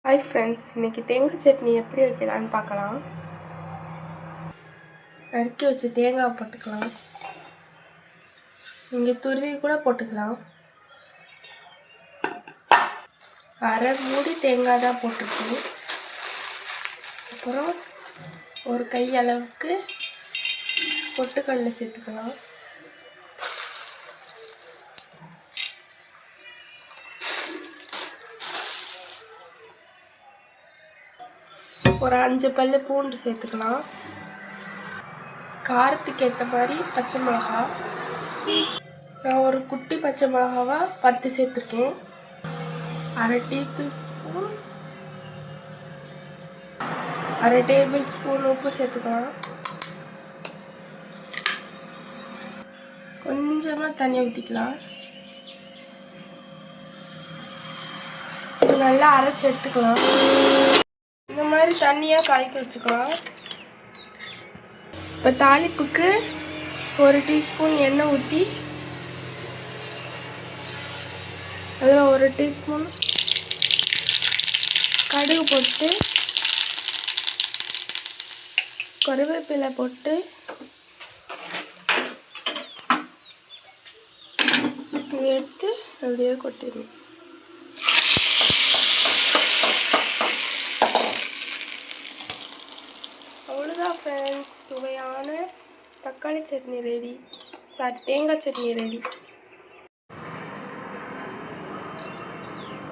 Hi friends, இன்றைக்கி தேங்காய் சட்னி எப்படி வைக்கலான்னு பார்க்கலாம். நறுக்கி வச்சு தேங்காய் போட்டுக்கலாம். நீங்கள் துருவி கூட போட்டுக்கலாம். அரை மூடி தேங்காய் தான் போட்டுருக்கோம். அப்புறம் ஒரு கை அளவுக்கு பொட்டுக்கடலை சேர்த்துக்கலாம். ஒரு 5 பல்லு பூண்டு சேர்த்துக்கலாம். காரத்துக்கு ஏற்ற மாதிரி பச்சை மிளகா, நான் ஒரு குட்டி பச்சை மிளகாவா 10 சேர்த்துருக்கேன். அரை டேபிள் ஸ்பூன் உப்பு சேர்த்துக்கலாம். கொஞ்சமாக தண்ணி ஊற்றிக்கலாம். நல்லா அரைச்சி எடுத்துக்கலாம். இந்த மாதிரி தண்ணியாக கலக்கி வச்சுக்கலாம். இப்போ தாளிப்புக்கு ஒரு டீஸ்பூன் எண்ணெய் ஊற்றி அதில் ஒரு டீஸ்பூன் கடுகு போட்டு கருவேப்பிலை போட்டு எடுத்து அப்படியே கொட்டிடணும். அவ்வளோதான் ஃப்ரெண்ட்ஸ், சுவையான தக்காளி சட்னி ரெடி. தேங்காய் சட்னி ரெடி.